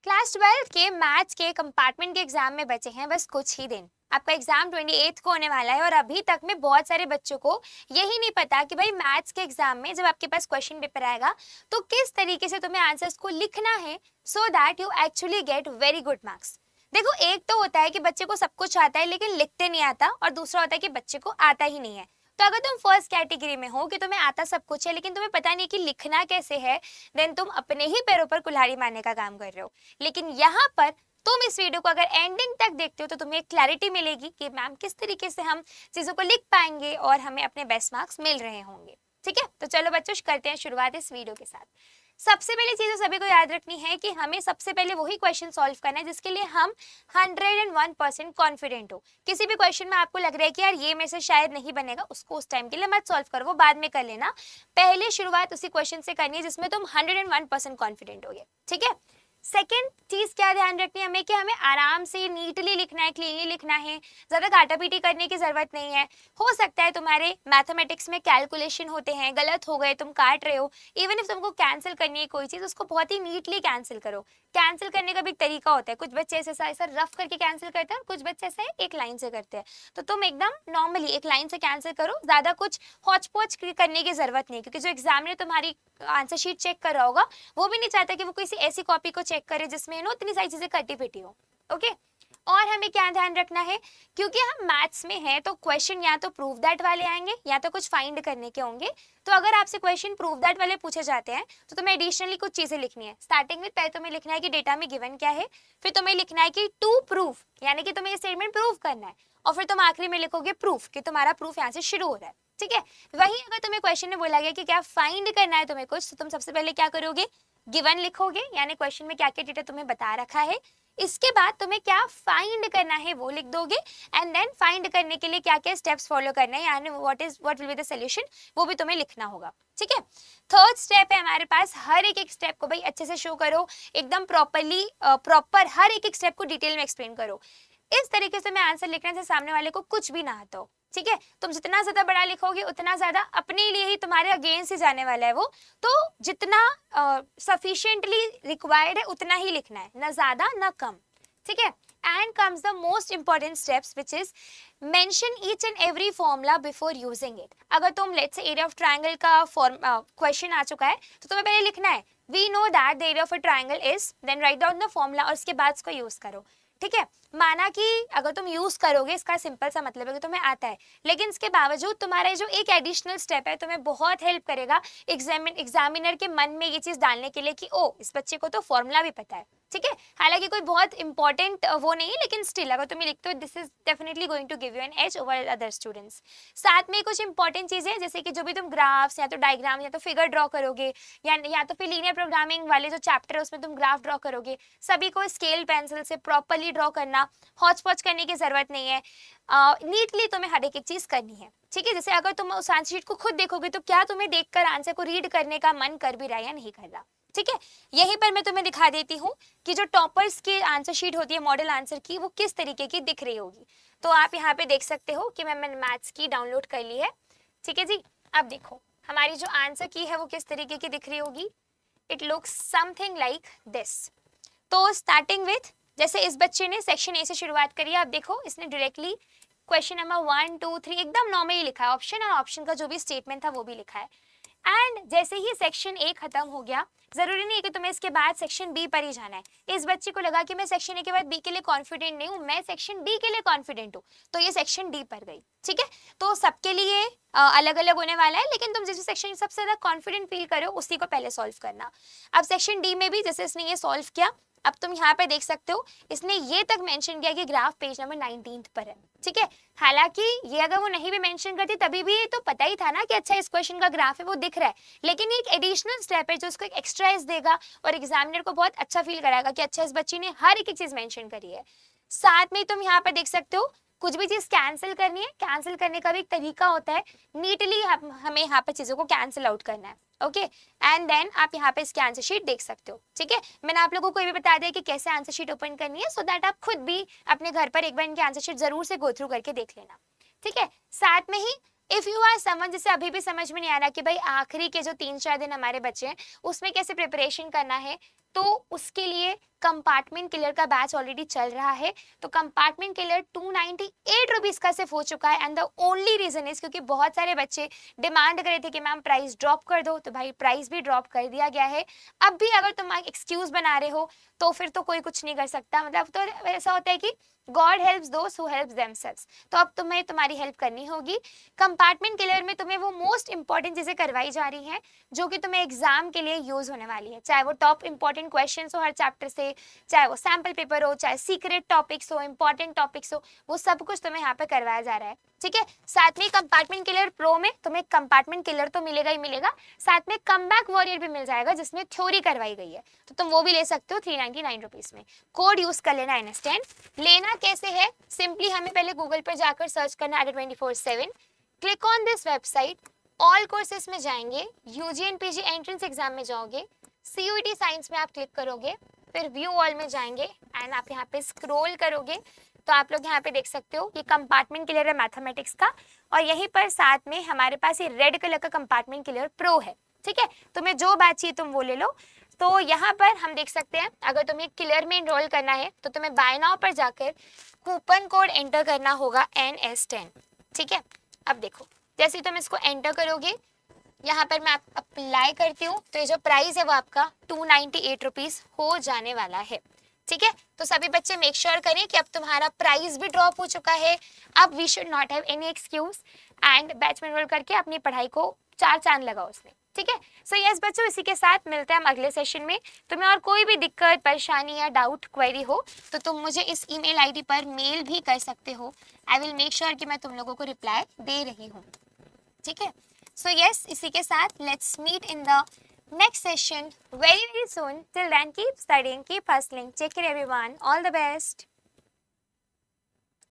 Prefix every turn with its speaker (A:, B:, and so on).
A: Class 12 के maths के compartment के एग्जाम में बचे हैं बस कुछ ही दिन। आपका एग्जाम 28 को होने वाला है और अभी तक में बहुत सारे बच्चों को यही नहीं पता कि भाई मैथ्स के एग्जाम में जब आपके पास क्वेश्चन पेपर आएगा तो किस तरीके से तुम्हें आंसर्स को लिखना है so that you actually get very good marks. देखो, एक तो होता है कि बच्चे को सब कुछ आता है लेकिन लिखते नहीं आता, और दूसरा होता है कि बच्चे को आता ही नहीं है। तो अगर तुम फर्स्ट कैटेगरी में हो कि तुम्हें आता सब कुछ है लेकिन तुम्हें पता नहीं कि लिखना कैसे है, देन तुम अपने ही पैरों पर कुल्हाड़ी मारने का काम कर रहे हो। लेकिन यहाँ पर तुम इस वीडियो को अगर एंडिंग तक देखते हो तो तुम्हें क्लैरिटी मिलेगी कि मैम किस तरीके से हम चीजों को लिख पाएंगे और हमें अपने बेस्ट मार्क्स मिल रहे होंगे। ठीक है, तो चलो बच्चों करते हैं शुरुआत इस वीडियो के साथ। सबसे पहली चीज सभी को याद रखनी है कि हमें सबसे पहले वही क्वेश्चन सॉल्व करना है जिसके लिए हम 101% कॉन्फिडेंट हो। किसी भी क्वेश्चन में आपको लग रहा है कि यार ये मेरे से शायद नहीं बनेगा, उसको उस टाइम के लिए मत सॉल्व करो, वो बाद में कर लेना। पहले शुरुआत उसी क्वेश्चन से करनी है जिसमें तुम 101% कॉन्फिडेंट हो गए। ठीक है, सेकेंड चीज क्या ध्यान रखनी है हमें कि हमें आराम से नीटली लिखना है, क्लीनली लिखना है, ज्यादा काटापीटी करने की जरूरत नहीं है। हो सकता है तुम्हारे मैथमेटिक्स में कैलकुलेशन होते हैं, गलत हो गए, तुम काट रहे हो, इवन इफ तुमको कैंसिल करनी है कोई चीज, उसको बहुत ही नीटली कैंसिल करो। कैंसिल करने का भी तरीका होता है, कुछ बच्चे ऐसा ऐसा रफ करके कैंसिल करते हैं, कुछ बच्चे ऐसे एक लाइन से करते हैं। तो तुम एकदम नॉर्मली एक लाइन से कैंसिल करो, ज्यादा कुछ हौच पौच करने की जरूरत नहीं, क्योंकि जो एग्जामिनर तुम्हारी आंसर शीट चेक कर रहा होगा वो भी नहीं चाहता कि वो किसी ऐसी कॉपी को चेक करे जिसमें इतनी सारी चीजें कटी पिटी हो। ओके, और हमें क्या ध्यान रखना है, क्योंकि हम मैथ्स में हैं तो क्वेश्चन या तो प्रूव दैट वाले आएंगे या तो कुछ फाइंड करने के होंगे। तो अगर आपसे क्वेश्चन प्रूव दैट वाले पूछे जाते हैं तो तुम्हें एडिशनली कुछ चीजें लिखनी है। स्टार्टिंग में पहले तुम्हें लिखना है कि डेटा में गिवन क्या है, फिर तुम्हें लिखना है कि टू प्रूव, यानी कि तुम्हें ये स्टेटमेंट प्रूव करना है, और फिर तुम आखिरी में लिखोगे प्रूफ, कि तुम्हारा प्रूफ यहाँ से शुरू हो रहा है। ठीक है, वही अगर तुम्हें क्वेश्चन में बोला गया कि क्या फाइंड करना है तुम्हें कुछ, तो तुम सबसे पहले क्या करोगे, गिवन लिखोगे, यानी क्वेश्चन में क्या क्या डेटा तुम्हें बता रखा है। इसके बाद तुम्हें क्या फाइंड करना है वो लिख दोगे, एंड देन फाइंड करने के लिए क्या क्या स्टेप्स फॉलो करना है, यानी what will be the solution, वो भी तुम्हें लिखना होगा। ठीक है, थर्ड स्टेप है हमारे पास, हर एक स्टेप को भाई अच्छे से शो करो, एकदम प्रॉपरली प्रॉपर हर एक स्टेप को डिटेल में एक्सप्लेन करो। इस तरीके से मैं आंसर लिखने से सामने वाले को कुछ भी ना आता हो। ठीक है, तुम जितना ज्यादा बड़ा लिखोगे उतना ज्यादा अपने लिए ही तुम्हारे अगेंस्ट ही जाने वाला है वो, तो जितना सफिशिएंटली रिक्वायर्ड है उतना ही लिखना है, ना ज्यादा ना कम। ठीक है, and comes the most important steps which is mention each and every formula before using it. अगर तुम let's say area of triangle का क्वेश्चन आ चुका है तो तुम्हें पहले लिखना है we know that the area of a triangle is, then write down the formula और उसके बाद उसको यूज करो। ठीक है, माना कि अगर तुम यूज करोगे, इसका सिंपल सा मतलब है कि तुम्हें आता है, लेकिन इसके बावजूद तुम्हारा जो एक एडिशनल स्टेप है तुम्हें बहुत हेल्प करेगा एग्जामिनर के मन में ये चीज डालने के लिए कि ओ इस बच्चे को तो फॉर्मूला भी पता है। ठीक है, हालांकि कोई बहुत इंपॉर्टेंट वो नहीं है, लेकिन स्टिल अगर तुम्हें लिखते हो this is definitely going to give you an edge over other students. साथ में कुछ इंपॉर्टेंट चीजें जैसे कि जो भी तुम ग्राफ्स या तो डायग्राम या तो फिगर ड्रॉ करोगे, या तो फिर लीनियर प्रोग्रामिंग वाले जो चैप्टर है उसमें तुम ग्राफ ड्रॉ करोगे, सभी को स्केल पेंसिल से प्रॉपरली ड्रॉ करना, हौच पौच करने की जरूरत नहीं है, नीटली तुम्हें हर एक चीज करनी है। ठीक है, जैसे अगर तुम उस आंसर शीट को खुद देखोगे तो क्या तुम्हें देखकर आंसर को रीड करने का मन कर भी रहा है या नहीं कर रहा। ठीक है, यहीं पर मैं तुम्हें दिखा देती हूँ कि जो टॉपर्स की आंसर शीट होती है मॉडल आंसर की, वो किस तरीके की दिख रही होगी। तो आप यहाँ पे देख सकते हो कि मैंने मैथ्स की डाउनलोड कर ली है। ठीक है जी, अब देखो हमारी जो आंसर की है वो किस तरीके की दिख रही होगी। It looks something like this. तो स्टार्टिंग विथ, जैसे इस बच्चे ने सेक्शन ए से शुरुआत करी है, आप देखो इसने डायरेक्टली क्वेश्चन नंबर 1 2 3 एकदम नॉर्मली लिखा है, ऑप्शन और ऑप्शन का जो भी स्टेटमेंट था वो भी लिखा है। एंड जैसे ही सेक्शन ए खत्म हो गया, जरूरी नहीं है कि तुम्हें इसके बाद सेक्शन बी पर ही जाना है। इस बच्चे को लगा कि मैं सेक्शन ए के बाद बी के लिए कॉन्फिडेंट नहीं हूँ, मैं सेक्शन डी के लिए कॉन्फिडेंट हूँ, तो ये सेक्शन डी पर गई। ठीक है, तो सबके लिए अलग अलग होने वाला है, लेकिन तुम जिस सेक्शन सबसे ज्यादा कॉन्फिडेंट फील करो उसी को पहले सॉल्व करना। अब सेक्शन डी में भी जैसे इसने ये सॉल्व किया, अब तुम यहाँ पे देख सकते हो इसने ये तक मेंशन किया कि ग्राफ पेज नंबर 19 पर है। ठीक है, हालांकि ये अगर वो नहीं भी मेंशन करती तभी भी तो पता ही था ना कि अच्छा इस क्वेश्चन का ग्राफ है वो दिख रहा है, लेकिन एक एडिशनल स्टेप है जो उसको एक एक्स्ट्रा एज देगा और एग्जामिनर को बहुत अच्छा फील कराएगा कि अच्छा इस बच्ची ने हर एक चीज मेंशन करी है। साथ में तुम यहाँ पर देख सकते हो कुछ भी चीज कैंसिल करनी है, कैंसिल करने का भी एक तरीका होता है, नीटली हमें यहाँ पे चीजों को कैंसिल आउट करना है। ओके, एंड देन आप यहाँ पे इसकी आंसर शीट देख सकते हो। ठीक है, मैंने आप लोगों को ये भी बता दिया कि कैसे आंसर शीट ओपन करनी है, सो दैट आप खुद भी अपने घर पर एक बार इनकी आंसर शीट जरूर से गो थ्रू करके देख लेना। ठीक है, साथ में ही इफ यू आर समवन जिसे अभी भी समझ में नहीं आ रहा कि भाई आखिरी के जो 3-4 दिन हमारे बचे हैं उसमें कैसे प्रिपरेशन करना है, तो उसके लिए कंपार्टमेंट क्लियर का बैच ऑलरेडी चल रहा है। तो कंपार्टमेंट क्लियर 298 रुपीज़ का सिर्फ हो चुका है, and the only reason is क्योंकि बहुत सारे बच्चे डिमांड कर रहे थे कि मैम प्राइस ड्रॉप कर दो, तो भाई प्राइस भी ड्रॉप कर दिया गया है। अब भी अगर तुम एक्सक्यूज़ बना रहे हो तो फिर तो कोई कुछ नहीं कर सकता, मतलब तो ऐसा होता है कि God helps those who helps themselves. तो अब तुम्हें तुम्हारी हेल्प करनी होगी। कंपार्टमेंट क्लियर में तुम्हें वो मोस्ट इंपॉर्टेंट चीज़ें करवाई जा रही हैं जो कि तुम्हें एग्जाम के लिए यूज होने वाली है, चाहे वो टॉप इंपॉर्टेंट क्वेश्चंस हो हर चैप्टर से, चाहे वो सैम्पल पेपर हो, चाहे सीक्रेट टॉपिक्स हो, इंपॉर्टेंट टॉपिक्स हो, वो सब कुछ तुम्हें यहाँ पे करवाया जा रहा है। ठीक है, साथ में कंपार्टमेंट क्लियर प्रो में तुम्हें कंपार्टमेंट क्लियर तो मिलेगा ही मिलेगा, साथ में कमबैक वॉरियर भी मिल जाएगा जिसमें थ्योरी करवाई गई है, तो तुम वो भी ले सकते हो 399 रुपीज में। कोड यूज कर लेना NSTEN। लेना कैसे है, सिंपली हमें पहले गूगल पर जाकर सर्च करना है 24/7, click on this website, all courses में जाएंगे, UG and PG entrance exam में जाओगे, CUET साइंस में आप क्लिक करोगे, फिर व्यू ऑल में जाएंगे एंड आप यहाँ पे स्क्रॉल करोगे तो आप लोग यहाँ पे देख सकते हो ये कंपार्टमेंट क्लियर है मैथमेटिक्स का, और यहीं पर साथ में हमारे पास ये रेड कलर का कंपार्टमेंट क्लियर प्रो है। ठीक है, तुम्हें जो बैच चाहिए तुम वो ले लो। तो यहाँ पर हम देख सकते हैं अगर तुम्हें क्लियर में इनरोल करना है तो तुम्हें बाय नाउ पर जाकर कूपन कोड एंटर करना होगा NS10। ठीक है, अब देखो जैसे तुम इसको एंटर करोगे, यहाँ पर मैं अप्लाई करती हूँ तो ये जो प्राइस है वो आपका 298 रुपीज़ हो जाने वाला है। ठीक है, तो सभी बच्चे मेक श्योर करें कि अब तुम्हारा प्राइस भी ड्रॉप हो चुका है। अब we should not have any excuse and batch में एनरोल करके अपनी पढ़ाई को 4 चांद लगाओ उसमें। ठीक है, सो यस बच्चों, इसी के साथ मिलते हैं हम अगले सेशन में। तुम्हें और कोई भी दिक्कत परेशानी या डाउट क्वेरी हो तो तुम मुझे इस ईमेल आईडी पर मेल भी कर सकते हो। आई विल मेक श्योर कि मैं तुम लोगों को रिप्लाई दे रही हूँ। ठीक है, सो यस, इसी के साथ let's meet in the next session very soon. Till then, keep studying, keep hustling. Take care everyone. All the best.